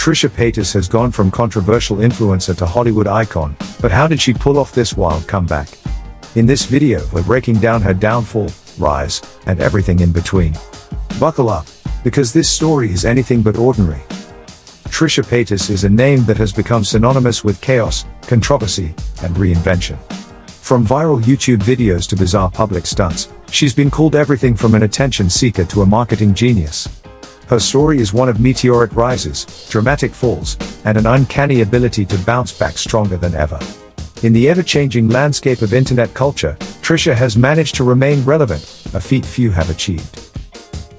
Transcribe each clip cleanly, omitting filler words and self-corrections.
Trisha Paytas has gone from controversial influencer to Hollywood icon, but how did she pull off this wild comeback? In this video, we're breaking down her downfall, rise, and everything in between. Buckle up, because this story is anything but ordinary. Trisha Paytas is a name that has become synonymous with chaos, controversy, and reinvention. From viral YouTube videos to bizarre public stunts, she's been called everything from an attention seeker to a marketing genius. Her story is one of meteoric rises, dramatic falls, and an uncanny ability to bounce back stronger than ever. In the ever-changing landscape of internet culture, Trisha has managed to remain relevant, a feat few have achieved.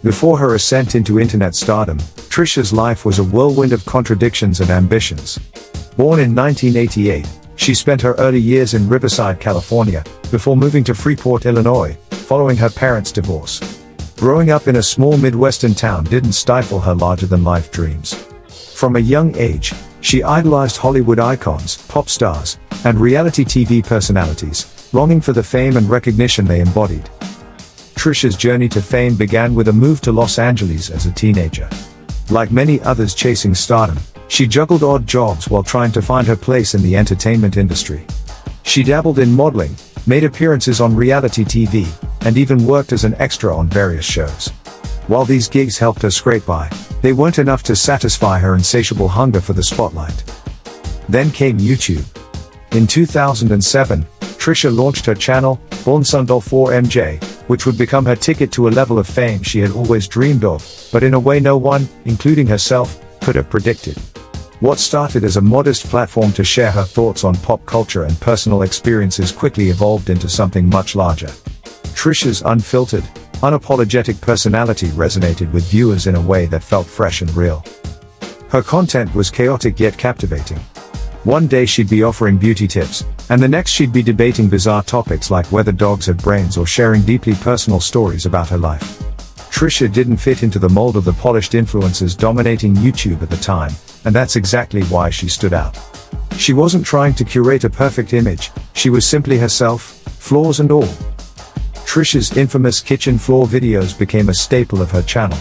Before her ascent into internet stardom, Trisha's life was a whirlwind of contradictions and ambitions. Born in 1988, she spent her early years in Riverside, California, before moving to Freeport, Illinois, following her parents' divorce. Growing up in a small Midwestern town didn't stifle her larger-than-life dreams. From a young age, she idolized Hollywood icons, pop stars, and reality TV personalities, longing for the fame and recognition they embodied. Trisha's journey to fame began with a move to Los Angeles as a teenager. Like many others chasing stardom, she juggled odd jobs while trying to find her place in the entertainment industry. She dabbled in modeling, made appearances on reality TV, and even worked as an extra on various shows. While these gigs helped her scrape by, they weren't enough to satisfy her insatiable hunger for the spotlight. Then came YouTube. In 2007, Trisha launched her channel, Bonsundol4MJ, which would become her ticket to a level of fame she had always dreamed of, but in a way no one, including herself, could have predicted. What started as a modest platform to share her thoughts on pop culture and personal experiences quickly evolved into something much larger. Trisha's unfiltered, unapologetic personality resonated with viewers in a way that felt fresh and real. Her content was chaotic yet captivating. One day she'd be offering beauty tips, and the next she'd be debating bizarre topics like whether dogs had brains or sharing deeply personal stories about her life. Trisha didn't fit into the mold of the polished influencers dominating YouTube at the time, and that's exactly why she stood out. She wasn't trying to curate a perfect image, she was simply herself, flaws and all. Trisha's infamous kitchen floor videos became a staple of her channel.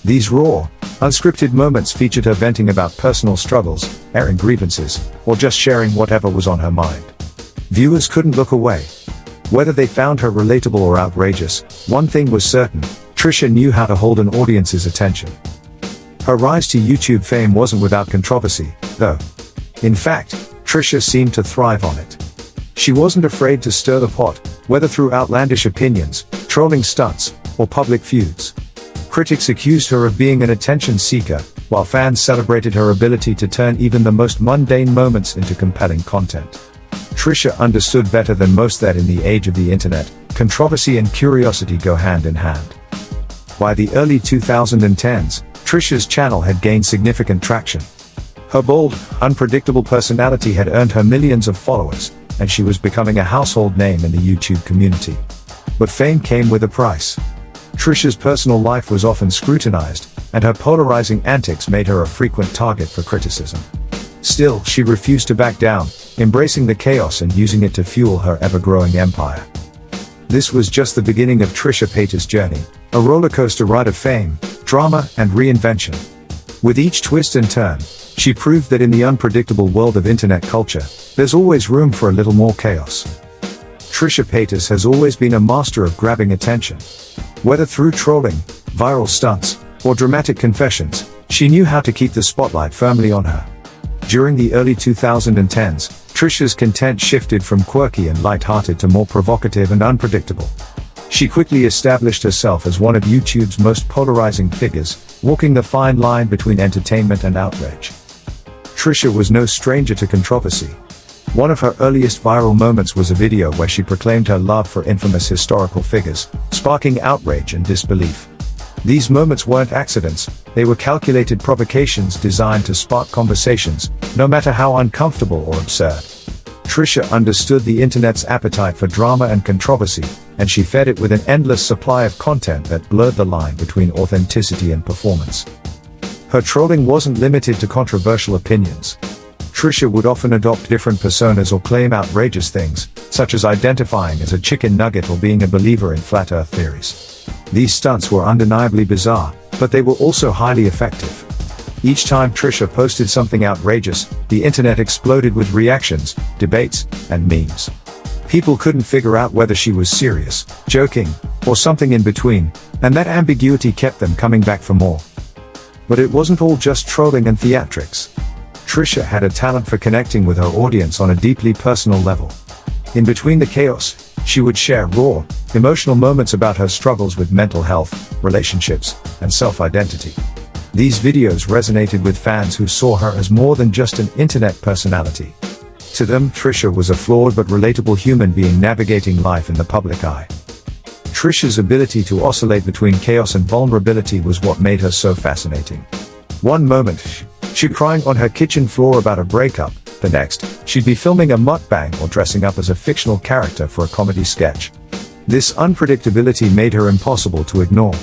These raw, unscripted moments featured her venting about personal struggles, airing grievances, or just sharing whatever was on her mind. Viewers couldn't look away. Whether they found her relatable or outrageous, one thing was certain: Trisha knew how to hold an audience's attention. Her rise to YouTube fame wasn't without controversy, though. In fact, Trisha seemed to thrive on it. She wasn't afraid to stir the pot, whether through outlandish opinions, trolling stunts, or public feuds. Critics accused her of being an attention seeker, while fans celebrated her ability to turn even the most mundane moments into compelling content. Trisha understood better than most that in the age of the internet, controversy and curiosity go hand in hand. By the early 2010s, Trisha's channel had gained significant traction. Her bold, unpredictable personality had earned her millions of followers, and she was becoming a household name in the YouTube community. But fame came with a price. Trisha's personal life was often scrutinized, and her polarizing antics made her a frequent target for criticism. Still, she refused to back down, embracing the chaos and using it to fuel her ever-growing empire. This was just the beginning of Trisha Paytas' journey, a rollercoaster ride of fame, drama, and reinvention. With each twist and turn, she proved that in the unpredictable world of internet culture, there's always room for a little more chaos. Trisha Paytas has always been a master of grabbing attention. Whether through trolling, viral stunts, or dramatic confessions, she knew how to keep the spotlight firmly on her. During the early 2010s, Trisha's content shifted from quirky and light-hearted to more provocative and unpredictable. She quickly established herself as one of YouTube's most polarizing figures, walking the fine line between entertainment and outrage. Trisha was no stranger to controversy. One of her earliest viral moments was a video where she proclaimed her love for infamous historical figures, sparking outrage and disbelief. These moments weren't accidents, they were calculated provocations designed to spark conversations, no matter how uncomfortable or absurd. Trisha understood the internet's appetite for drama and controversy, and she fed it with an endless supply of content that blurred the line between authenticity and performance. Her trolling wasn't limited to controversial opinions. Trisha would often adopt different personas or claim outrageous things, such as identifying as a chicken nugget or being a believer in flat earth theories. These stunts were undeniably bizarre, but they were also highly effective. Each time Trisha posted something outrageous, the internet exploded with reactions, debates, and memes. People couldn't figure out whether she was serious, joking, or something in between, and that ambiguity kept them coming back for more. But it wasn't all just trolling and theatrics. Trisha had a talent for connecting with her audience on a deeply personal level. In between the chaos, she would share raw, emotional moments about her struggles with mental health, relationships, and self-identity. These videos resonated with fans who saw her as more than just an internet personality. To them, Trisha was a flawed but relatable human being navigating life in the public eye. Trisha's ability to oscillate between chaos and vulnerability was what made her so fascinating. One moment, she'd crying on her kitchen floor about a breakup. The next, she'd be filming a mukbang or dressing up as a fictional character for a comedy sketch. This unpredictability made her impossible to ignore.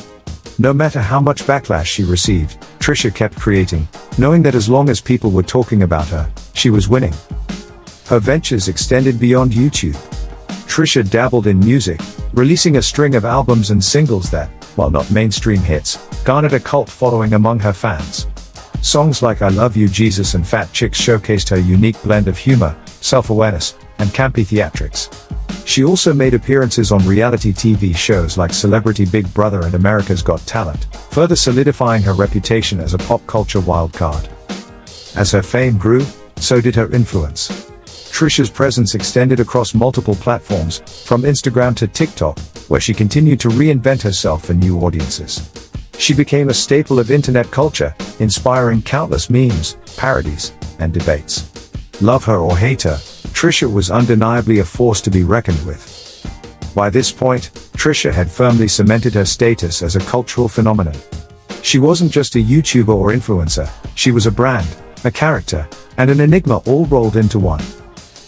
No matter how much backlash she received, Trisha kept creating, knowing that as long as people were talking about her, she was winning. Her ventures extended beyond YouTube. Trisha dabbled in music, releasing a string of albums and singles that, while not mainstream hits, garnered a cult following among her fans. Songs like I Love You Jesus and Fat Chicks showcased her unique blend of humor, self-awareness, and campy theatrics. She also made appearances on reality TV shows like Celebrity Big Brother and America's Got Talent, further solidifying her reputation as a pop culture wildcard. As her fame grew, so did her influence. Trisha's presence extended across multiple platforms, from Instagram to TikTok, where she continued to reinvent herself for new audiences. She became a staple of internet culture, inspiring countless memes, parodies, and debates. Love her or hate her, Trisha was undeniably a force to be reckoned with. By this point, Trisha had firmly cemented her status as a cultural phenomenon. She wasn't just a YouTuber or influencer, she was a brand, a character, and an enigma all rolled into one.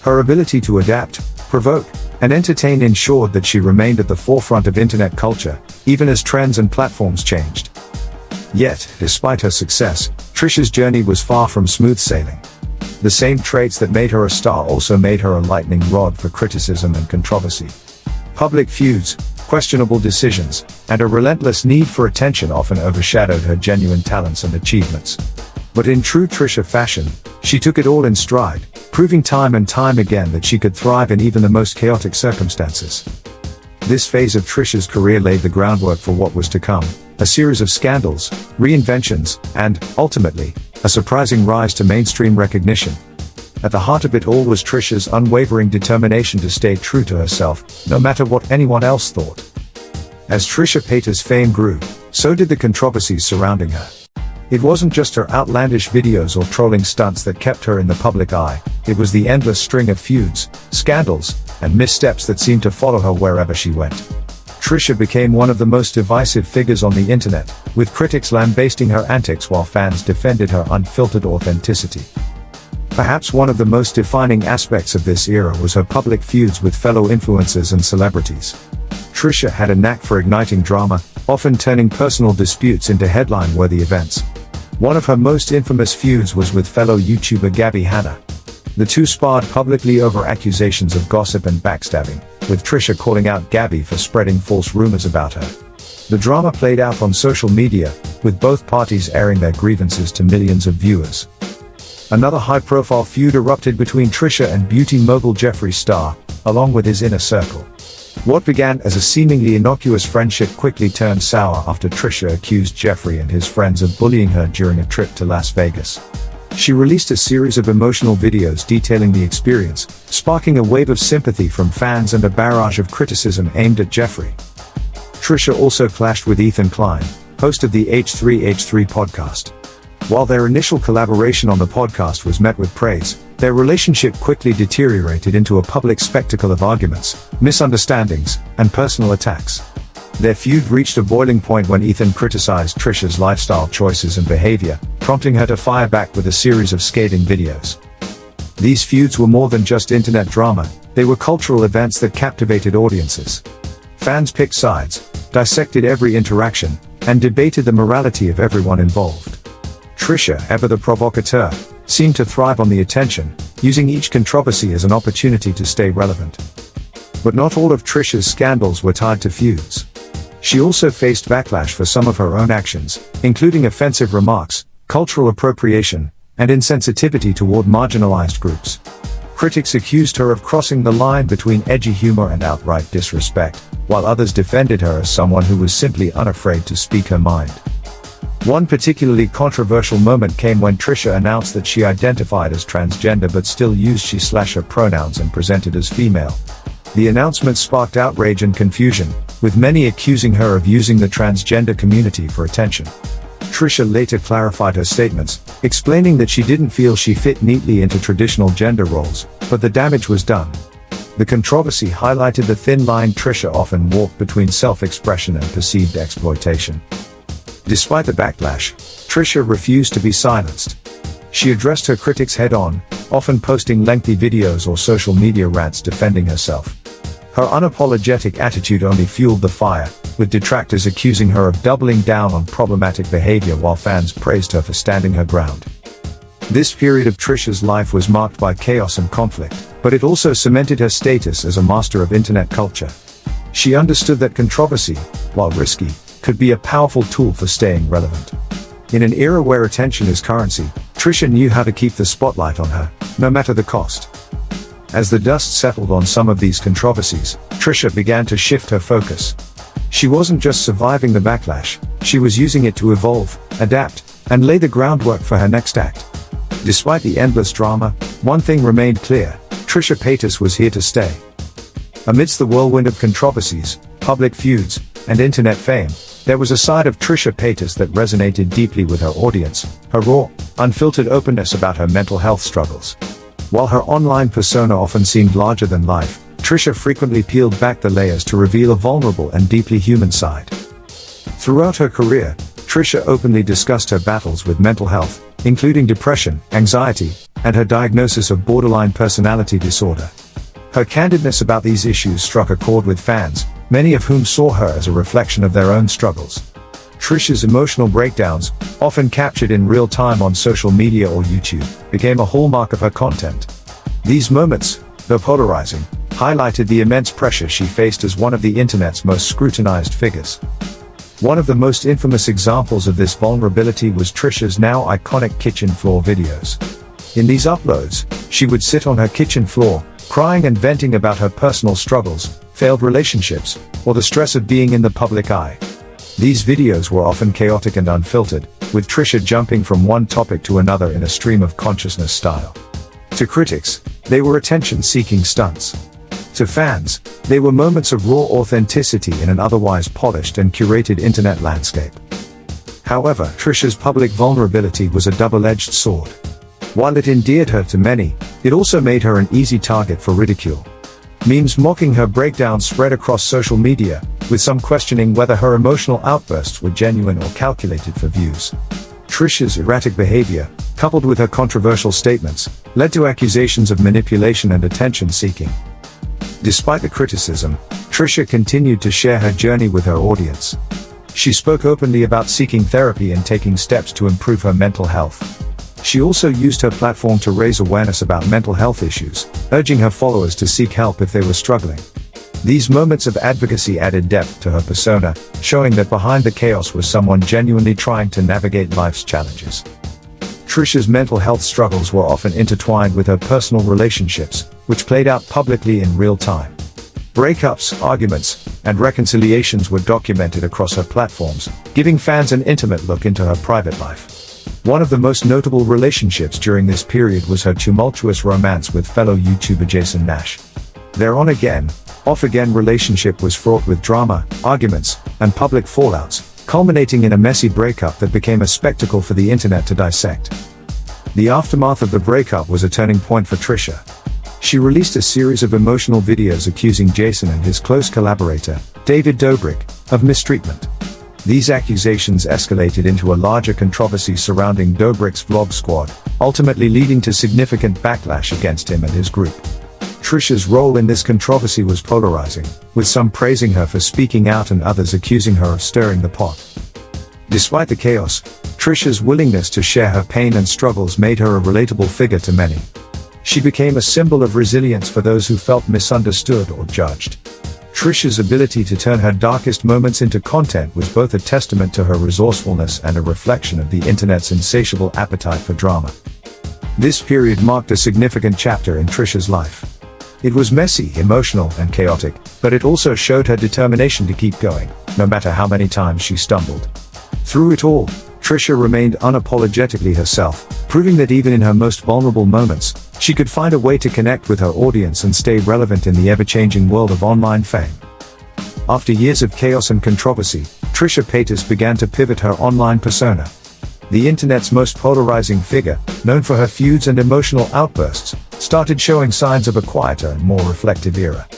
Her ability to adapt, provoke, and entertain ensured that she remained at the forefront of internet culture, even as trends and platforms changed. Yet, despite her success, Trisha's journey was far from smooth sailing. The same traits that made her a star also made her a lightning rod for criticism and controversy. Public feuds, questionable decisions, and a relentless need for attention often overshadowed her genuine talents and achievements. But in true Trisha fashion, she took it all in stride, proving time and time again that she could thrive in even the most chaotic circumstances. This phase of Trisha's career laid the groundwork for what was to come, a series of scandals, reinventions, and, ultimately, a surprising rise to mainstream recognition. At the heart of it all was Trisha's unwavering determination to stay true to herself, no matter what anyone else thought. As Trisha Paytas' fame grew, so did the controversies surrounding her. It wasn't just her outlandish videos or trolling stunts that kept her in the public eye, it was the endless string of feuds, scandals, and missteps that seemed to follow her wherever she went. Trisha became one of the most divisive figures on the internet, with critics lambasting her antics while fans defended her unfiltered authenticity. Perhaps one of the most defining aspects of this era was her public feuds with fellow influencers and celebrities. Trisha had a knack for igniting drama, often turning personal disputes into headline-worthy events. One of her most infamous feuds was with fellow YouTuber Gabby Hanna. The two sparred publicly over accusations of gossip and backstabbing, with Trisha calling out Gabby for spreading false rumors about her. The drama played out on social media, with both parties airing their grievances to millions of viewers. Another high-profile feud erupted between Trisha and beauty mogul Jeffree Star, along with his inner circle. What began as a seemingly innocuous friendship quickly turned sour after Trisha accused Jeffree and his friends of bullying her during a trip to Las Vegas. She released a series of emotional videos detailing the experience, sparking a wave of sympathy from fans and a barrage of criticism aimed at Jeffree. Trisha also clashed with Ethan Klein, host of the H3H3 podcast. While their initial collaboration on the podcast was met with praise, their relationship quickly deteriorated into a public spectacle of arguments, misunderstandings, and personal attacks. Their feud reached a boiling point when Ethan criticized Trisha's lifestyle choices and behavior, prompting her to fire back with a series of scathing videos. These feuds were more than just internet drama, they were cultural events that captivated audiences. Fans picked sides, dissected every interaction, and debated the morality of everyone involved. Trisha, ever the provocateur, seemed to thrive on the attention, using each controversy as an opportunity to stay relevant. But not all of Trisha's scandals were tied to feuds. She also faced backlash for some of her own actions, including offensive remarks, cultural appropriation, and insensitivity toward marginalized groups. Critics accused her of crossing the line between edgy humor and outright disrespect, while others defended her as someone who was simply unafraid to speak her mind. One particularly controversial moment came when Trisha announced that she identified as transgender but still used she/her pronouns and presented as female. The announcement sparked outrage and confusion, with many accusing her of using the transgender community for attention. Trisha later clarified her statements, explaining that she didn't feel she fit neatly into traditional gender roles, but the damage was done. The controversy highlighted the thin line Trisha often walked between self-expression and perceived exploitation. Despite the backlash, Trisha refused to be silenced. She addressed her critics head-on, often posting lengthy videos or social media rants defending herself. Her unapologetic attitude only fueled the fire, with detractors accusing her of doubling down on problematic behavior while fans praised her for standing her ground. This period of Trisha's life was marked by chaos and conflict, but it also cemented her status as a master of internet culture. She understood that controversy, while risky, could be a powerful tool for staying relevant. In an era where attention is currency, Trisha knew how to keep the spotlight on her, no matter the cost. As the dust settled on some of these controversies, Trisha began to shift her focus. She wasn't just surviving the backlash, she was using it to evolve, adapt, and lay the groundwork for her next act. Despite the endless drama, one thing remained clear: Trisha Paytas was here to stay. Amidst the whirlwind of controversies, public feuds, and internet fame, there was a side of Trisha Paytas that resonated deeply with her audience: her raw, unfiltered openness about her mental health struggles. While her online persona often seemed larger than life, Trisha frequently peeled back the layers to reveal a vulnerable and deeply human side. Throughout her career, Trisha openly discussed her battles with mental health, including depression, anxiety, and her diagnosis of borderline personality disorder. Her candidness about these issues struck a chord with fans, many of whom saw her as a reflection of their own struggles. Trisha's emotional breakdowns, often captured in real time on social media or YouTube, became a hallmark of her content. These moments, though polarizing, highlighted the immense pressure she faced as one of the internet's most scrutinized figures. One of the most infamous examples of this vulnerability was Trisha's now iconic kitchen floor videos. In these uploads, she would sit on her kitchen floor, crying and venting about her personal struggles, failed relationships, or the stress of being in the public eye. These videos were often chaotic and unfiltered, with Trisha jumping from one topic to another in a stream of consciousness style. To critics, they were attention-seeking stunts. To fans, they were moments of raw authenticity in an otherwise polished and curated internet landscape. However, Trisha's public vulnerability was a double-edged sword. While it endeared her to many, it also made her an easy target for ridicule. Memes mocking her breakdowns spread across social media, with some questioning whether her emotional outbursts were genuine or calculated for views. Trisha's erratic behavior, coupled with her controversial statements, led to accusations of manipulation and attention-seeking. Despite the criticism, Trisha continued to share her journey with her audience. She spoke openly about seeking therapy and taking steps to improve her mental health. She also used her platform to raise awareness about mental health issues, urging her followers to seek help if they were struggling. These moments of advocacy added depth to her persona, showing that behind the chaos was someone genuinely trying to navigate life's challenges. Trisha's mental health struggles were often intertwined with her personal relationships, which played out publicly in real time. Breakups, arguments, and reconciliations were documented across her platforms, giving fans an intimate look into her private life. One of the most notable relationships during this period was her tumultuous romance with fellow YouTuber Jason Nash. Their on-again, off-again relationship was fraught with drama, arguments, and public fallouts, culminating in a messy breakup that became a spectacle for the internet to dissect. The aftermath of the breakup was a turning point for Trisha. She released a series of emotional videos accusing Jason and his close collaborator, David Dobrik, of mistreatment. These accusations escalated into a larger controversy surrounding Dobrik's vlog squad, ultimately leading to significant backlash against him and his group. Trisha's role in this controversy was polarizing, with some praising her for speaking out and others accusing her of stirring the pot. Despite the chaos, Trisha's willingness to share her pain and struggles made her a relatable figure to many. She became a symbol of resilience for those who felt misunderstood or judged. Trisha's ability to turn her darkest moments into content was both a testament to her resourcefulness and a reflection of the internet's insatiable appetite for drama. This period marked a significant chapter in Trisha's life. It was messy, emotional, and chaotic, but it also showed her determination to keep going, no matter how many times she stumbled. Through it all, Trisha remained unapologetically herself, proving that even in her most vulnerable moments, she could find a way to connect with her audience and stay relevant in the ever-changing world of online fame. After years of chaos and controversy, Trisha Paytas began to pivot her online persona. The internet's most polarizing figure, known for her feuds and emotional outbursts, started showing signs of a quieter and more reflective era.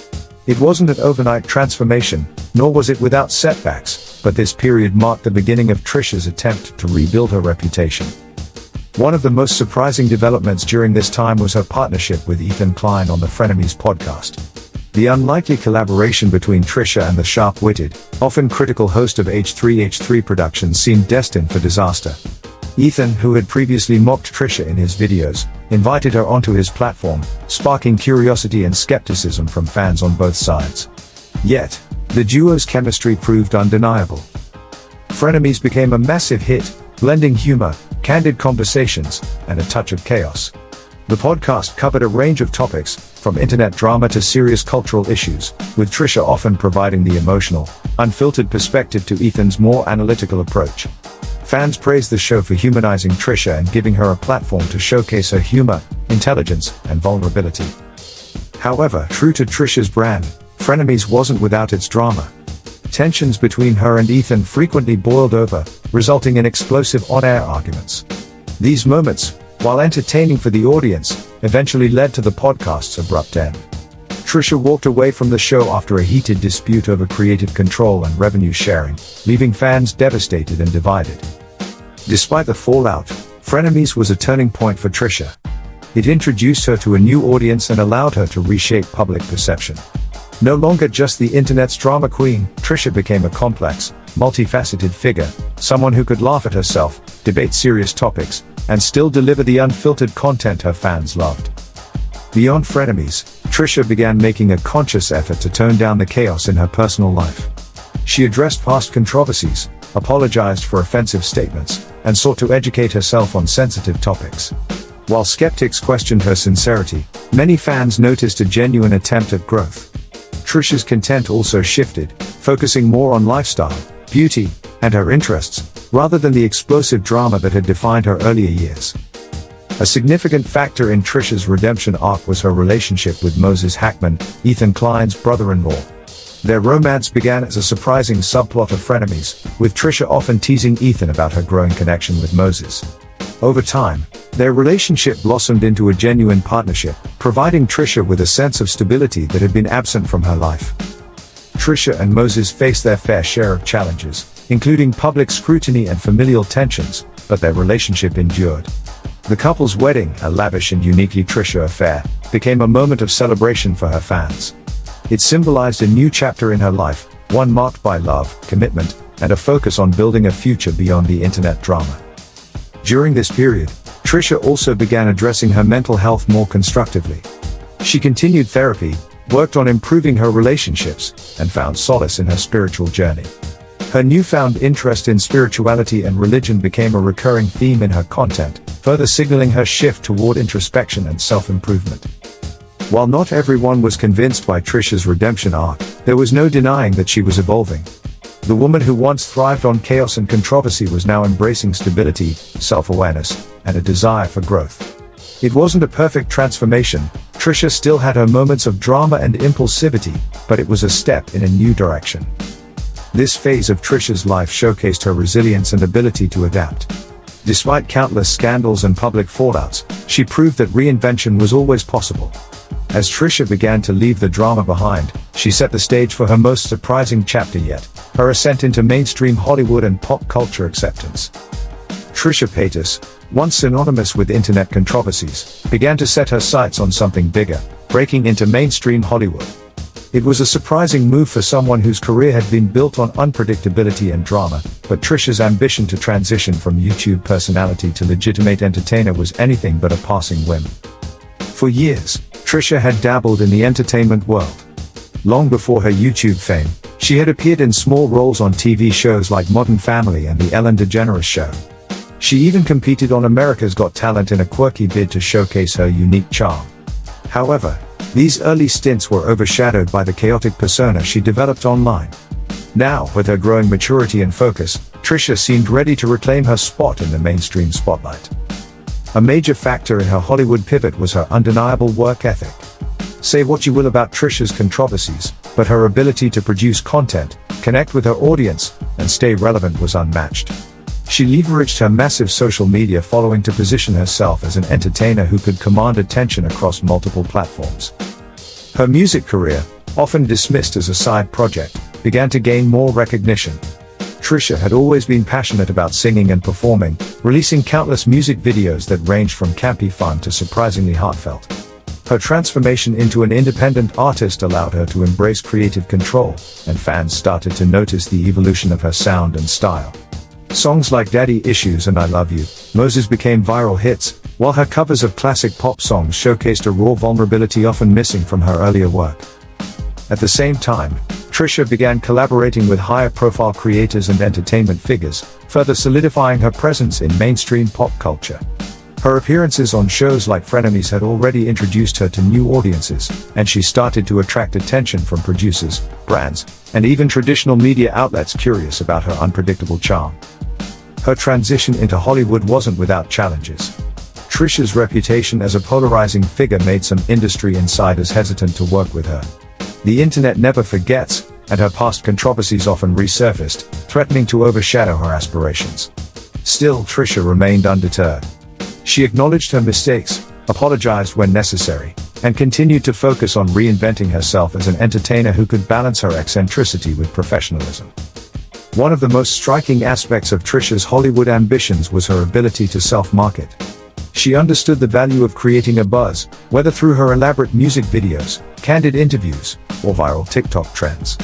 It wasn't an overnight transformation, nor was it without setbacks, but this period marked the beginning of Trisha's attempt to rebuild her reputation. One of the most surprising developments during this time was her partnership with Ethan Klein on the Frenemies podcast. The unlikely collaboration between Trisha and the sharp-witted, often critical host of H3H3 Productions seemed destined for disaster. Ethan, who had previously mocked Trisha in his videos, invited her onto his platform, sparking curiosity and skepticism from fans on both sides. Yet, the duo's chemistry proved undeniable. Frenemies became a massive hit, blending humor, candid conversations, and a touch of chaos. The podcast covered a range of topics, from internet drama to serious cultural issues, with Trisha often providing the emotional, unfiltered perspective to Ethan's more analytical approach. Fans praised the show for humanizing Trisha and giving her a platform to showcase her humor, intelligence, and vulnerability. However, true to Trisha's brand, Frenemies wasn't without its drama. Tensions between her and Ethan frequently boiled over, resulting in explosive on-air arguments. These moments, while entertaining for the audience, eventually led to the podcast's abrupt end. Trisha walked away from the show after a heated dispute over creative control and revenue sharing, leaving fans devastated and divided. Despite the fallout, Frenemies was a turning point for Trisha. It introduced her to a new audience and allowed her to reshape public perception. No longer just the internet's drama queen, Trisha became a complex, multifaceted figure, someone who could laugh at herself, debate serious topics, and still deliver the unfiltered content her fans loved. Beyond Frenemies, Trisha began making a conscious effort to tone down the chaos in her personal life. She addressed past controversies, apologized for offensive statements, and sought to educate herself on sensitive topics. While skeptics questioned her sincerity, many fans noticed a genuine attempt at growth. Trisha's content also shifted, focusing more on lifestyle, beauty, and her interests, rather than the explosive drama that had defined her earlier years. A significant factor in Trisha's redemption arc was her relationship with Moses Hackman, Ethan Klein's brother-in-law. Their romance began as a surprising subplot of Frenemies, with Trisha often teasing Ethan about her growing connection with Moses. Over time, their relationship blossomed into a genuine partnership, providing Trisha with a sense of stability that had been absent from her life. Trisha and Moses faced their fair share of challenges, including public scrutiny and familial tensions, but their relationship endured. The couple's wedding, a lavish and uniquely Trisha affair, became a moment of celebration for her fans. It symbolized a new chapter in her life, one marked by love, commitment, and a focus on building a future beyond the internet drama. During this period, Trisha also began addressing her mental health more constructively. She continued therapy, worked on improving her relationships, and found solace in her spiritual journey. Her newfound interest in spirituality and religion became a recurring theme in her content, further signaling her shift toward introspection and self-improvement. While not everyone was convinced by Trisha's redemption arc, there was no denying that she was evolving. The woman who once thrived on chaos and controversy was now embracing stability, self-awareness, and a desire for growth. It wasn't a perfect transformation. Trisha still had her moments of drama and impulsivity, but it was a step in a new direction. This phase of Trisha's life showcased her resilience and ability to adapt. Despite countless scandals and public fallouts, she proved that reinvention was always possible. As Trisha began to leave the drama behind, she set the stage for her most surprising chapter yet, her ascent into mainstream Hollywood and pop culture acceptance. Trisha Paytas, once synonymous with internet controversies, began to set her sights on something bigger, breaking into mainstream Hollywood. It was a surprising move for someone whose career had been built on unpredictability and drama, but Trisha's ambition to transition from YouTube personality to legitimate entertainer was anything but a passing whim. For years, Trisha had dabbled in the entertainment world. Long before her YouTube fame, she had appeared in small roles on TV shows like Modern Family and The Ellen DeGeneres Show. She even competed on America's Got Talent in a quirky bid to showcase her unique charm. However, these early stints were overshadowed by the chaotic persona she developed online. Now, with her growing maturity and focus, Trisha seemed ready to reclaim her spot in the mainstream spotlight. A major factor in her Hollywood pivot was her undeniable work ethic. Say what you will about Trisha's controversies, but her ability to produce content, connect with her audience, and stay relevant was unmatched. She leveraged her massive social media following to position herself as an entertainer who could command attention across multiple platforms. Her music career, often dismissed as a side project, began to gain more recognition. Trisha had always been passionate about singing and performing, releasing countless music videos that ranged from campy fun to surprisingly heartfelt. Her transformation into an independent artist allowed her to embrace creative control, and fans started to notice the evolution of her sound and style. Songs like Daddy Issues and I Love You, Moses became viral hits, while her covers of classic pop songs showcased a raw vulnerability often missing from her earlier work. At the same time, Trisha began collaborating with higher-profile creators and entertainment figures, further solidifying her presence in mainstream pop culture. Her appearances on shows like Frenemies had already introduced her to new audiences, and she started to attract attention from producers, brands, and even traditional media outlets curious about her unpredictable charm. Her transition into Hollywood wasn't without challenges. Trisha's reputation as a polarizing figure made some industry insiders hesitant to work with her. The internet never forgets, and her past controversies often resurfaced, threatening to overshadow her aspirations. Still, Trisha remained undeterred. She acknowledged her mistakes, apologized when necessary, and continued to focus on reinventing herself as an entertainer who could balance her eccentricity with professionalism. One of the most striking aspects of Trisha's Hollywood ambitions was her ability to self-market. She understood the value of creating a buzz, whether through her elaborate music videos, candid interviews, or viral TikTok trends.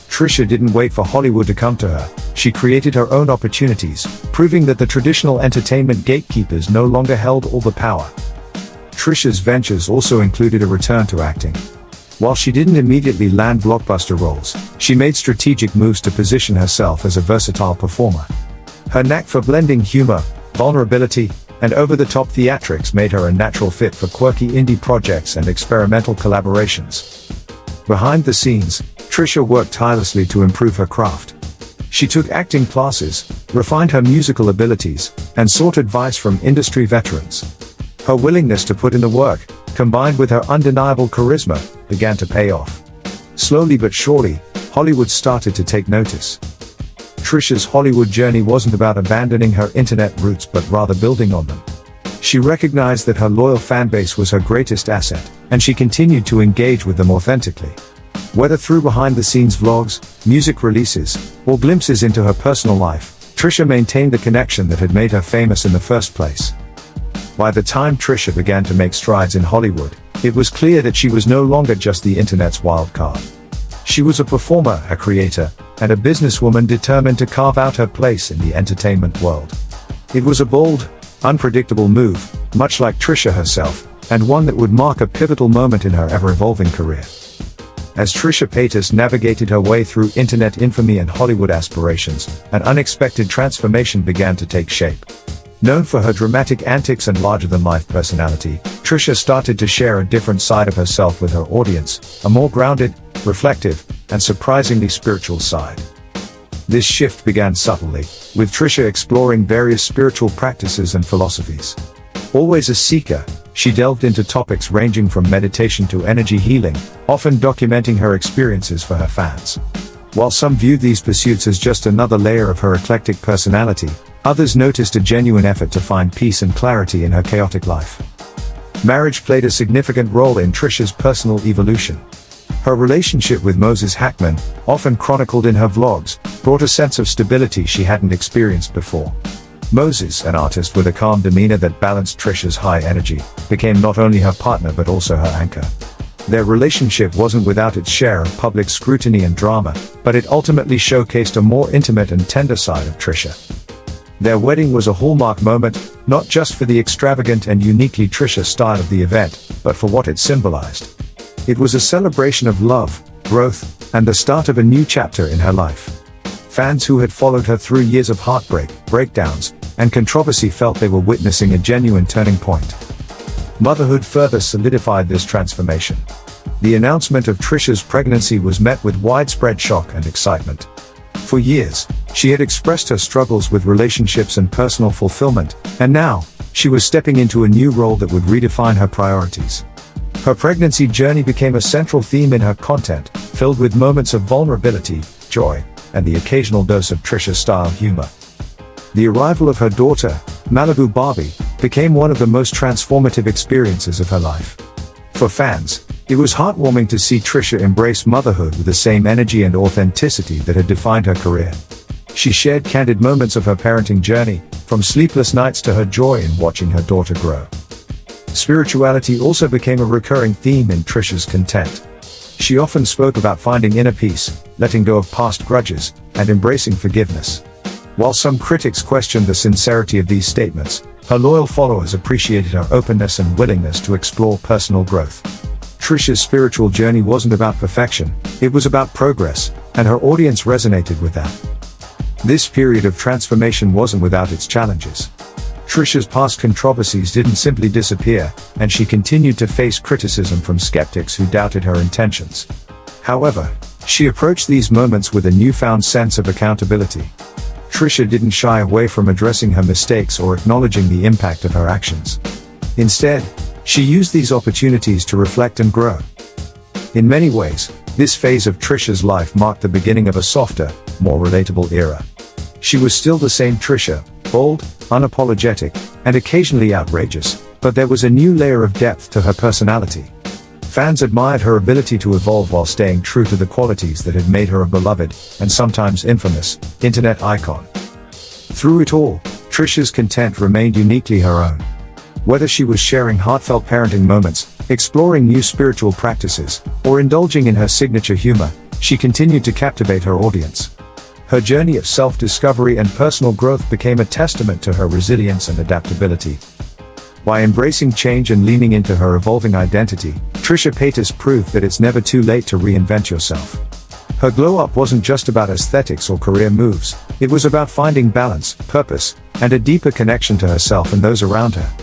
Trisha didn't wait for Hollywood to come to her, she created her own opportunities, proving that the traditional entertainment gatekeepers no longer held all the power. Trisha's ventures also included a return to acting. While she didn't immediately land blockbuster roles, she made strategic moves to position herself as a versatile performer. Her knack for blending humor, vulnerability, and over-the-top theatrics made her a natural fit for quirky indie projects and experimental collaborations. Behind the scenes, Trisha worked tirelessly to improve her craft. She took acting classes, refined her musical abilities, and sought advice from industry veterans. Her willingness to put in the work, combined with her undeniable charisma, began to pay off. Slowly but surely, Hollywood started to take notice. Trisha's Hollywood journey wasn't about abandoning her internet roots but rather building on them. She recognized that her loyal fanbase was her greatest asset, and she continued to engage with them authentically. Whether through behind-the-scenes vlogs, music releases, or glimpses into her personal life, Trisha maintained the connection that had made her famous in the first place. By the time Trisha began to make strides in Hollywood, it was clear that she was no longer just the internet's wild card. She was a performer, a creator, and a businesswoman determined to carve out her place in the entertainment world. It was a bold, unpredictable move, much like Trisha herself, and one that would mark a pivotal moment in her ever-evolving career. As Trisha Paytas navigated her way through internet infamy and Hollywood aspirations, an unexpected transformation began to take shape. Known for her dramatic antics and larger-than-life personality, Trisha started to share a different side of herself with her audience, a more grounded, reflective, and surprisingly spiritual side. This shift began subtly, with Trisha exploring various spiritual practices and philosophies. Always a seeker, she delved into topics ranging from meditation to energy healing, often documenting her experiences for her fans. While some viewed these pursuits as just another layer of her eclectic personality, others noticed a genuine effort to find peace and clarity in her chaotic life. Marriage played a significant role in Trisha's personal evolution. Her relationship with Moses Hackman, often chronicled in her vlogs, brought a sense of stability she hadn't experienced before. Moses, an artist with a calm demeanor that balanced Trisha's high energy, became not only her partner but also her anchor. Their relationship wasn't without its share of public scrutiny and drama, but it ultimately showcased a more intimate and tender side of Trisha. Their wedding was a hallmark moment, not just for the extravagant and uniquely Trisha style of the event, but for what it symbolized. It was a celebration of love, growth, and the start of a new chapter in her life. Fans who had followed her through years of heartbreak, breakdowns, and controversy felt they were witnessing a genuine turning point. Motherhood further solidified this transformation. The announcement of Trisha's pregnancy was met with widespread shock and excitement. For years, she had expressed her struggles with relationships and personal fulfillment, and now, she was stepping into a new role that would redefine her priorities. Her pregnancy journey became a central theme in her content, filled with moments of vulnerability, joy, and the occasional dose of Trisha-style humor. The arrival of her daughter, Malibu Barbie, became one of the most transformative experiences of her life. For fans, it was heartwarming to see Trisha embrace motherhood with the same energy and authenticity that had defined her career. She shared candid moments of her parenting journey, from sleepless nights to her joy in watching her daughter grow. Spirituality also became a recurring theme in Trisha's content. She often spoke about finding inner peace, letting go of past grudges, and embracing forgiveness. While some critics questioned the sincerity of these statements, her loyal followers appreciated her openness and willingness to explore personal growth. Trisha's spiritual journey wasn't about perfection, it was about progress, and her audience resonated with that. This period of transformation wasn't without its challenges. Trisha's past controversies didn't simply disappear, and she continued to face criticism from skeptics who doubted her intentions. However, she approached these moments with a newfound sense of accountability. Trisha didn't shy away from addressing her mistakes or acknowledging the impact of her actions. Instead, she used these opportunities to reflect and grow. In many ways, this phase of Trisha's life marked the beginning of a softer, more relatable era. She was still the same Trisha, bold, unapologetic, and occasionally outrageous, but there was a new layer of depth to her personality. Fans admired her ability to evolve while staying true to the qualities that had made her a beloved, and sometimes infamous, internet icon. Through it all, Trisha's content remained uniquely her own. Whether she was sharing heartfelt parenting moments, exploring new spiritual practices, or indulging in her signature humor, she continued to captivate her audience. Her journey of self-discovery and personal growth became a testament to her resilience and adaptability. By embracing change and leaning into her evolving identity, Trisha Paytas proved that it's never too late to reinvent yourself. Her glow-up wasn't just about aesthetics or career moves, it was about finding balance, purpose, and a deeper connection to herself and those around her.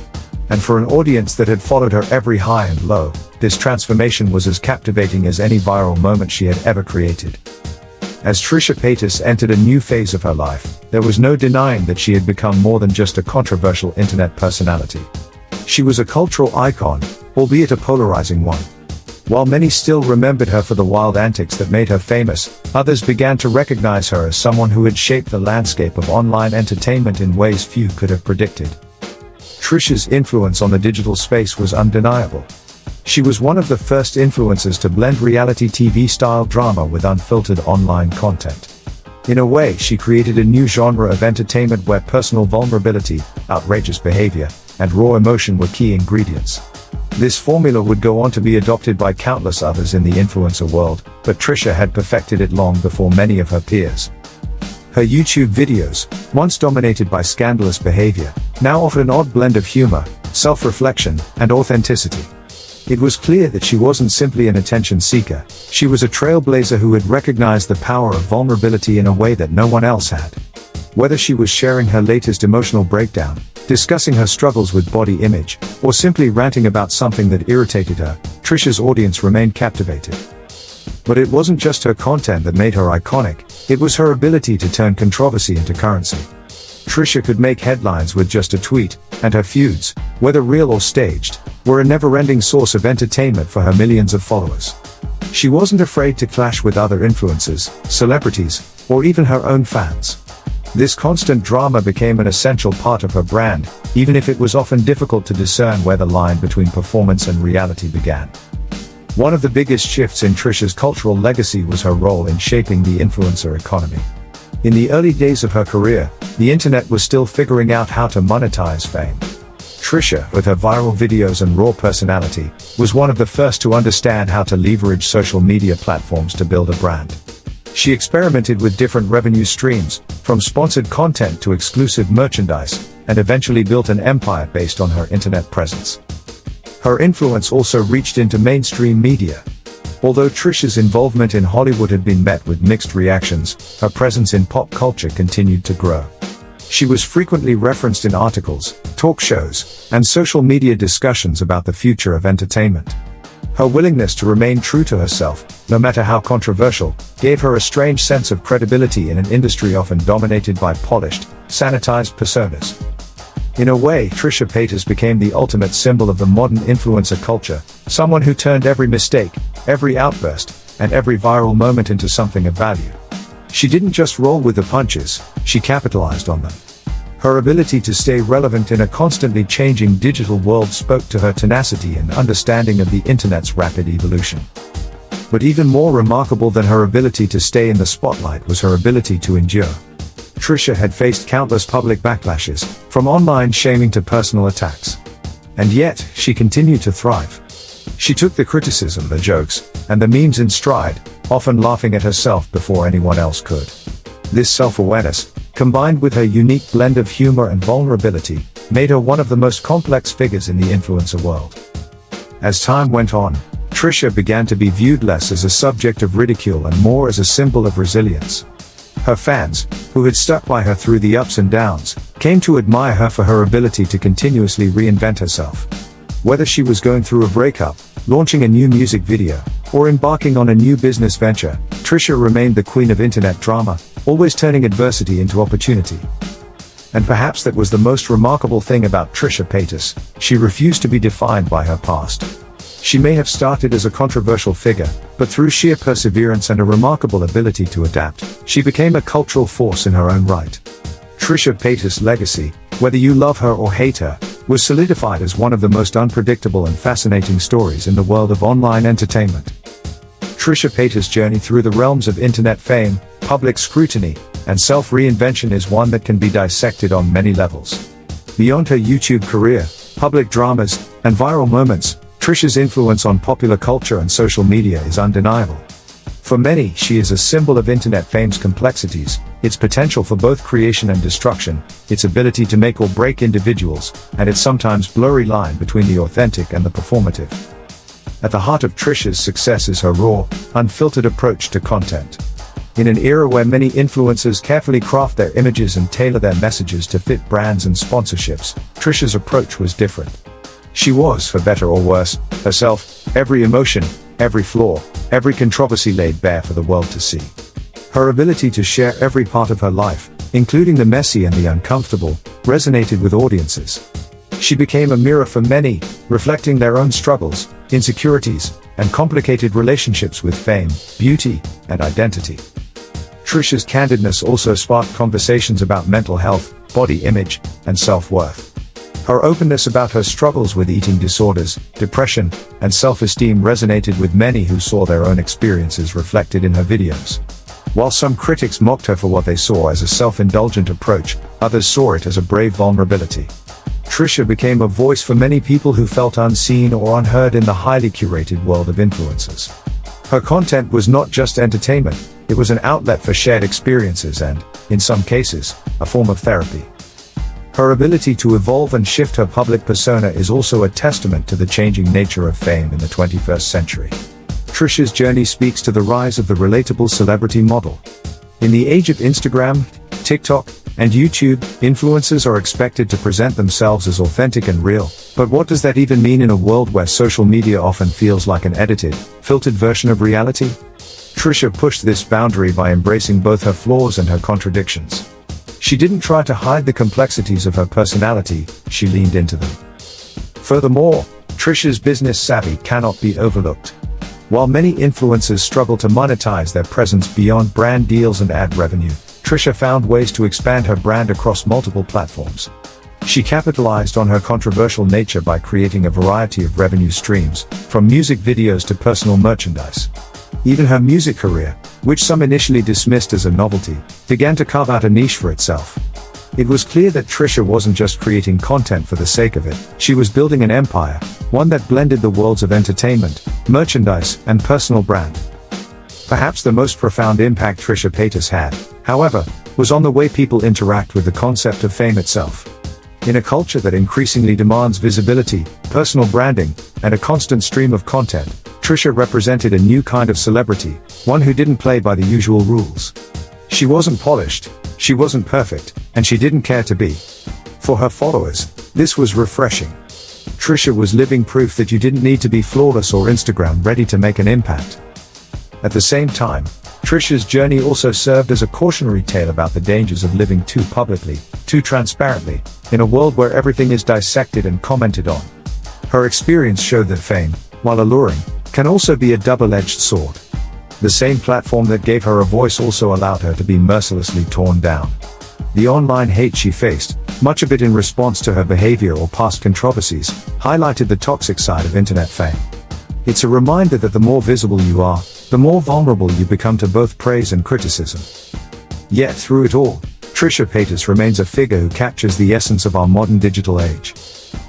And for an audience that had followed her every high and low, this transformation was as captivating as any viral moment she had ever created. As Trisha Paytas entered a new phase of her life, there was no denying that she had become more than just a controversial internet personality. She was a cultural icon, albeit a polarizing one. While many still remembered her for the wild antics that made her famous, others began to recognize her as someone who had shaped the landscape of online entertainment in ways few could have predicted. Trisha's influence on the digital space was undeniable. She was one of the first influencers to blend reality TV-style drama with unfiltered online content. In a way, she created a new genre of entertainment where personal vulnerability, outrageous behavior, and raw emotion were key ingredients. This formula would go on to be adopted by countless others in the influencer world, but Trisha had perfected it long before many of her peers. Her YouTube videos, once dominated by scandalous behavior, now offered an odd blend of humor, self-reflection, and authenticity. It was clear that she wasn't simply an attention seeker, she was a trailblazer who had recognized the power of vulnerability in a way that no one else had. Whether she was sharing her latest emotional breakdown, discussing her struggles with body image, or simply ranting about something that irritated her, Trisha's audience remained captivated. But it wasn't just her content that made her iconic, it was her ability to turn controversy into currency. Trisha could make headlines with just a tweet, and her feuds, whether real or staged, were a never-ending source of entertainment for her millions of followers. She wasn't afraid to clash with other influencers, celebrities, or even her own fans. This constant drama became an essential part of her brand, even if it was often difficult to discern where the line between performance and reality began. One of the biggest shifts in Trisha's cultural legacy was her role in shaping the influencer economy. In the early days of her career, the internet was still figuring out how to monetize fame. Trisha, with her viral videos and raw personality, was one of the first to understand how to leverage social media platforms to build a brand. She experimented with different revenue streams, from sponsored content to exclusive merchandise, and eventually built an empire based on her internet presence. Her influence also reached into mainstream media. Although Trisha's involvement in Hollywood had been met with mixed reactions, her presence in pop culture continued to grow. She was frequently referenced in articles, talk shows, and social media discussions about the future of entertainment. Her willingness to remain true to herself, no matter how controversial, gave her a strange sense of credibility in an industry often dominated by polished, sanitized personas. In a way, Trisha Paytas became the ultimate symbol of the modern influencer culture, someone who turned every mistake, every outburst, and every viral moment into something of value. She didn't just roll with the punches, she capitalized on them. Her ability to stay relevant in a constantly changing digital world spoke to her tenacity and understanding of the internet's rapid evolution. But even more remarkable than her ability to stay in the spotlight was her ability to endure. Trisha had faced countless public backlashes, from online shaming to personal attacks. And yet, she continued to thrive. She took the criticism, the jokes, and the memes in stride, often laughing at herself before anyone else could. This self-awareness, combined with her unique blend of humor and vulnerability, made her one of the most complex figures in the influencer world. As time went on, Trisha began to be viewed less as a subject of ridicule and more as a symbol of resilience. Her fans, who had stuck by her through the ups and downs, came to admire her for her ability to continuously reinvent herself. Whether she was going through a breakup, launching a new music video, or embarking on a new business venture, Trisha remained the queen of internet drama, always turning adversity into opportunity. And perhaps that was the most remarkable thing about Trisha Paytas: she refused to be defined by her past. She may have started as a controversial figure, but through sheer perseverance and a remarkable ability to adapt, she became a cultural force in her own right. Trisha Paytas' legacy, whether you love her or hate her, was solidified as one of the most unpredictable and fascinating stories in the world of online entertainment. Trisha Paytas' journey through the realms of internet fame, public scrutiny, and self-reinvention is one that can be dissected on many levels. Beyond her YouTube career, public dramas, and viral moments, Trisha's influence on popular culture and social media is undeniable. For many, she is a symbol of internet fame's complexities, its potential for both creation and destruction, its ability to make or break individuals, and its sometimes blurry line between the authentic and the performative. At the heart of Trisha's success is her raw, unfiltered approach to content. In an era where many influencers carefully craft their images and tailor their messages to fit brands and sponsorships, Trisha's approach was different. She was, for better or worse, herself, every emotion, every flaw, every controversy laid bare for the world to see. Her ability to share every part of her life, including the messy and the uncomfortable, resonated with audiences. She became a mirror for many, reflecting their own struggles, insecurities, and complicated relationships with fame, beauty, and identity. Trisha's candidness also sparked conversations about mental health, body image, and self-worth. Her openness about her struggles with eating disorders, depression, and self-esteem resonated with many who saw their own experiences reflected in her videos. While some critics mocked her for what they saw as a self-indulgent approach, others saw it as a brave vulnerability. Trisha became a voice for many people who felt unseen or unheard in the highly curated world of influencers. Her content was not just entertainment, it was an outlet for shared experiences and, in some cases, a form of therapy. Her ability to evolve and shift her public persona is also a testament to the changing nature of fame in the 21st century. Trisha's journey speaks to the rise of the relatable celebrity model. In the age of Instagram, TikTok, and YouTube, influencers are expected to present themselves as authentic and real. But what does that even mean in a world where social media often feels like an edited, filtered version of reality? Trisha pushed this boundary by embracing both her flaws and her contradictions. She didn't try to hide the complexities of her personality, she leaned into them. Furthermore, Trisha's business savvy cannot be overlooked. While many influencers struggle to monetize their presence beyond brand deals and ad revenue, Trisha found ways to expand her brand across multiple platforms. She capitalized on her controversial nature by creating a variety of revenue streams, from music videos to personal merchandise. Even her music career, which some initially dismissed as a novelty, began to carve out a niche for itself. It was clear that Trisha wasn't just creating content for the sake of it, she was building an empire, one that blended the worlds of entertainment, merchandise, and personal brand. Perhaps the most profound impact Trisha Paytas had, however, was on the way people interact with the concept of fame itself. In a culture that increasingly demands visibility, personal branding, and a constant stream of content, Trisha represented a new kind of celebrity, one who didn't play by the usual rules. She wasn't polished, she wasn't perfect, and she didn't care to be. For her followers, this was refreshing. Trisha was living proof that you didn't need to be flawless or Instagram ready to make an impact. At the same time, Trisha's journey also served as a cautionary tale about the dangers of living too publicly, too transparently, in a world where everything is dissected and commented on. Her experience showed that fame, while alluring, can also be a double-edged sword. The same platform that gave her a voice also allowed her to be mercilessly torn down. The online hate she faced, much of it in response to her behavior or past controversies, highlighted the toxic side of internet fame. It's a reminder that the more visible you are, the more vulnerable you become to both praise and criticism. Yet through it all, Trisha Paytas remains a figure who captures the essence of our modern digital age.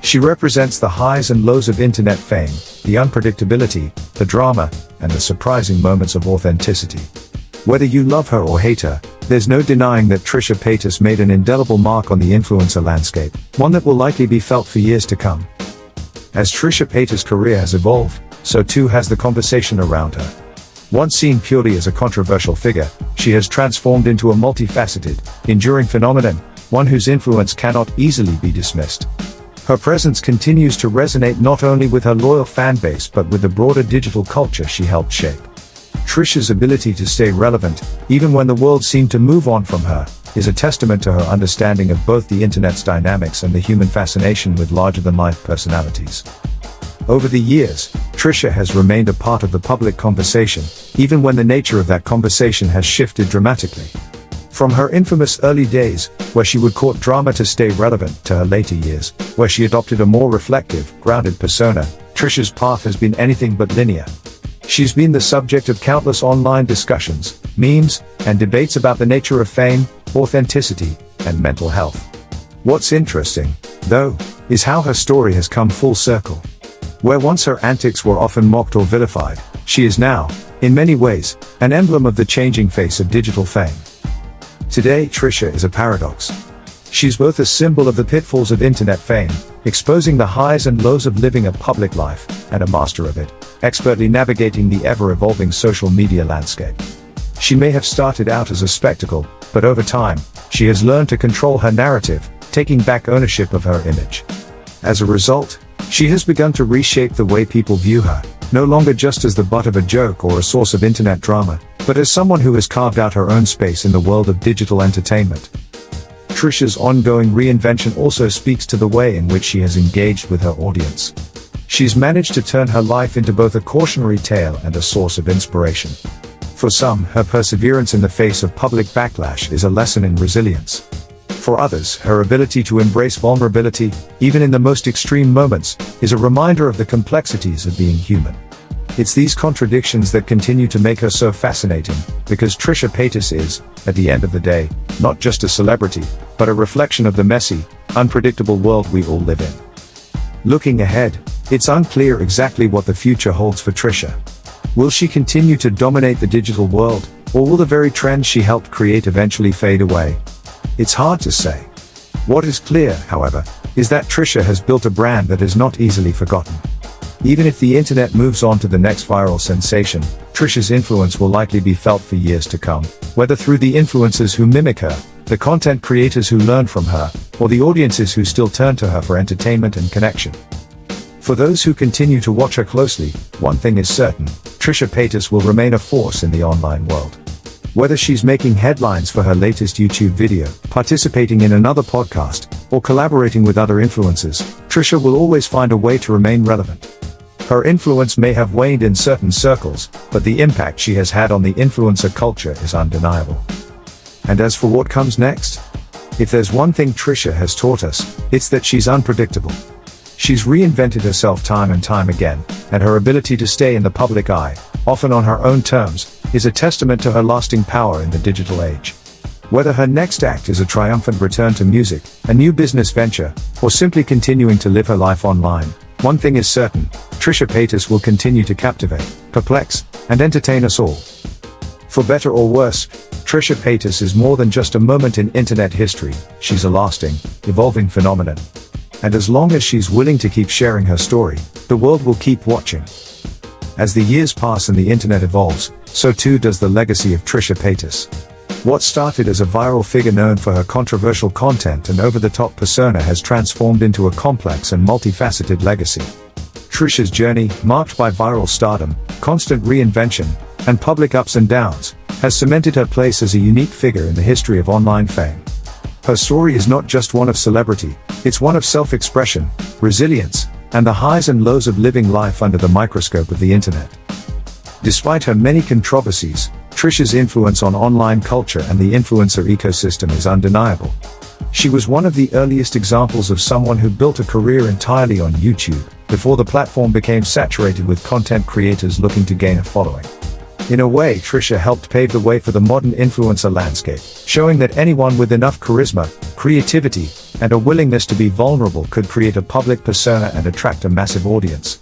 She represents the highs and lows of internet fame, the unpredictability, the drama, and the surprising moments of authenticity. Whether you love her or hate her, there's no denying that Trisha Paytas made an indelible mark on the influencer landscape, one that will likely be felt for years to come. As Trisha Paytas' career has evolved, so too has the conversation around her. Once seen purely as a controversial figure, she has transformed into a multifaceted, enduring phenomenon, one whose influence cannot easily be dismissed. Her presence continues to resonate not only with her loyal fan base but with the broader digital culture she helped shape. Trisha's ability to stay relevant, even when the world seemed to move on from her, is a testament to her understanding of both the internet's dynamics and the human fascination with larger-than-life personalities. Over the years, Trisha has remained a part of the public conversation, even when the nature of that conversation has shifted dramatically. From her infamous early days, where she would court drama to stay relevant, to her later years, where she adopted a more reflective, grounded persona, Trisha's path has been anything but linear. She's been the subject of countless online discussions, memes, and debates about the nature of fame, authenticity, and mental health. What's interesting, though, is how her story has come full circle. Where once her antics were often mocked or vilified, she is now, in many ways, an emblem of the changing face of digital fame. Today, Trisha is a paradox. She's both a symbol of the pitfalls of internet fame, exposing the highs and lows of living a public life, and a master of it, expertly navigating the ever-evolving social media landscape. She may have started out as a spectacle, but over time, she has learned to control her narrative, taking back ownership of her image. As a result, she has begun to reshape the way people view her, no longer just as the butt of a joke or a source of internet drama, but as someone who has carved out her own space in the world of digital entertainment. Trisha's ongoing reinvention also speaks to the way in which she has engaged with her audience. She's managed to turn her life into both a cautionary tale and a source of inspiration. For some, her perseverance in the face of public backlash is a lesson in resilience. For others, her ability to embrace vulnerability, even in the most extreme moments, is a reminder of the complexities of being human. It's these contradictions that continue to make her so fascinating, because Trisha Paytas is, at the end of the day, not just a celebrity, but a reflection of the messy, unpredictable world we all live in. Looking ahead, it's unclear exactly what the future holds for Trisha. Will she continue to dominate the digital world, or will the very trends she helped create eventually fade away? It's hard to say. What is clear, however, is that Trisha has built a brand that is not easily forgotten. Even if the internet moves on to the next viral sensation, Trisha's influence will likely be felt for years to come, whether through the influencers who mimic her, the content creators who learn from her, or the audiences who still turn to her for entertainment and connection. For those who continue to watch her closely, one thing is certain: Trisha Paytas will remain a force in the online world. Whether she's making headlines for her latest YouTube video, participating in another podcast, or collaborating with other influencers, Trisha will always find a way to remain relevant. Her influence may have waned in certain circles, but the impact she has had on the influencer culture is undeniable. And as for what comes next? If there's one thing Trisha has taught us, it's that she's unpredictable. She's reinvented herself time and time again, and her ability to stay in the public eye, often on her own terms, is a testament to her lasting power in the digital age. Whether her next act is a triumphant return to music, a new business venture, or simply continuing to live her life online, one thing is certain: Trisha Paytas will continue to captivate, perplex, and entertain us all. For better or worse, Trisha Paytas is more than just a moment in internet history. She's a lasting, evolving phenomenon. And as long as she's willing to keep sharing her story, the world will keep watching. As the years pass and the internet evolves, so too does the legacy of Trisha Paytas. What started as a viral figure known for her controversial content and over-the-top persona has transformed into a complex and multifaceted legacy. Trisha's journey, marked by viral stardom, constant reinvention, and public ups and downs, has cemented her place as a unique figure in the history of online fame. Her story is not just one of celebrity, it's one of self-expression, resilience, and the highs and lows of living life under the microscope of the internet. Despite her many controversies, Trisha's influence on online culture and the influencer ecosystem is undeniable. She was one of the earliest examples of someone who built a career entirely on YouTube, before the platform became saturated with content creators looking to gain a following. In a way, Trisha helped pave the way for the modern influencer landscape, showing that anyone with enough charisma, creativity, and a willingness to be vulnerable could create a public persona and attract a massive audience.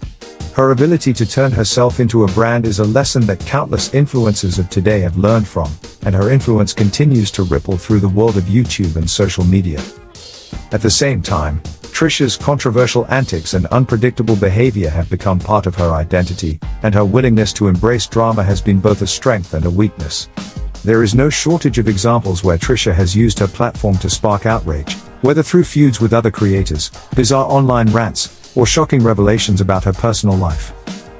Her ability to turn herself into a brand is a lesson that countless influencers of today have learned from, and her influence continues to ripple through the world of YouTube and social media. At the same time, Trisha's controversial antics and unpredictable behavior have become part of her identity, and her willingness to embrace drama has been both a strength and a weakness. There is no shortage of examples where Trisha has used her platform to spark outrage, whether through feuds with other creators, bizarre online rants, or shocking revelations about her personal life.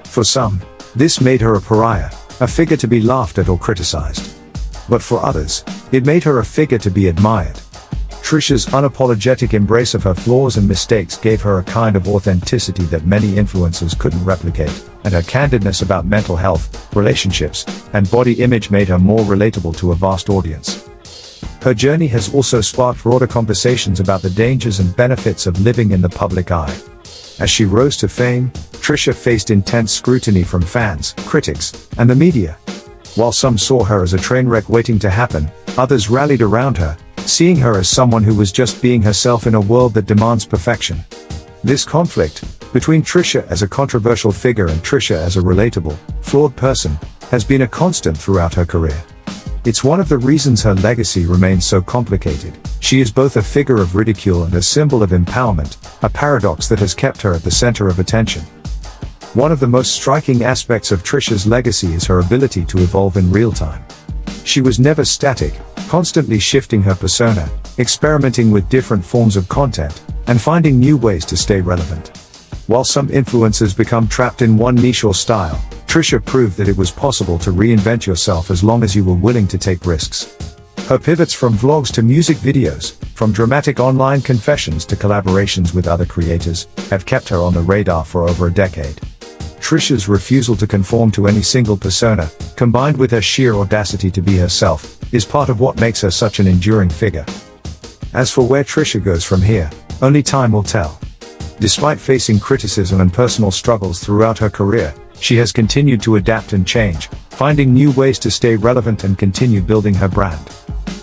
For some, this made her a pariah, a figure to be laughed at or criticized. But for others, it made her a figure to be admired. Trisha's unapologetic embrace of her flaws and mistakes gave her a kind of authenticity that many influencers couldn't replicate, and her candidness about mental health, relationships, and body image made her more relatable to a vast audience. Her journey has also sparked broader conversations about the dangers and benefits of living in the public eye. As she rose to fame, Trisha faced intense scrutiny from fans, critics, and the media. While some saw her as a train wreck waiting to happen, others rallied around her, seeing her as someone who was just being herself in a world that demands perfection. This conflict, between Trisha as a controversial figure and Trisha as a relatable, flawed person, has been a constant throughout her career. It's one of the reasons her legacy remains so complicated. She is both a figure of ridicule and a symbol of empowerment, a paradox that has kept her at the center of attention. One of the most striking aspects of Trisha's legacy is her ability to evolve in real time. She was never static, constantly shifting her persona, experimenting with different forms of content, and finding new ways to stay relevant. While some influencers become trapped in one niche or style, Trisha proved that it was possible to reinvent yourself as long as you were willing to take risks. Her pivots from vlogs to music videos, from dramatic online confessions to collaborations with other creators, have kept her on the radar for over a decade. Trisha's refusal to conform to any single persona, combined with her sheer audacity to be herself, is part of what makes her such an enduring figure. As for where Trisha goes from here, only time will tell. Despite facing criticism and personal struggles throughout her career, she has continued to adapt and change, finding new ways to stay relevant and continue building her brand.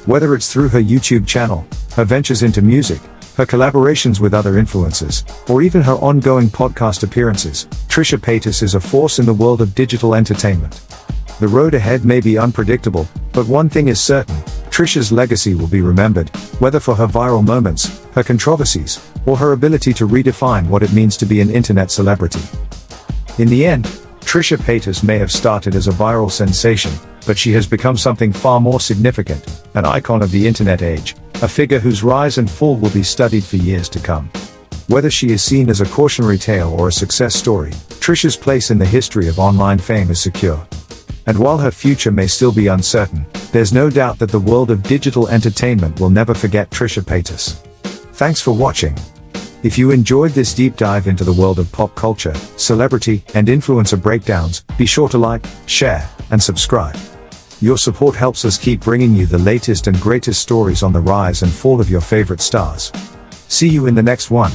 Whether it's through her YouTube channel, her ventures into music, her collaborations with other influencers, or even her ongoing podcast appearances, Trisha Paytas is a force in the world of digital entertainment. The road ahead may be unpredictable, but one thing is certain, Trisha's legacy will be remembered, whether for her viral moments, her controversies, or her ability to redefine what it means to be an internet celebrity. In the end, Trisha Paytas may have started as a viral sensation, but she has become something far more significant, an icon of the internet age, a figure whose rise and fall will be studied for years to come. Whether she is seen as a cautionary tale or a success story, Trisha's place in the history of online fame is secure. And while her future may still be uncertain, there's no doubt that the world of digital entertainment will never forget Trisha Paytas. Thanks for watching. If you enjoyed this deep dive into the world of pop culture, celebrity, and influencer breakdowns, be sure to like, share, and subscribe. Your support helps us keep bringing you the latest and greatest stories on the rise and fall of your favorite stars. See you in the next one.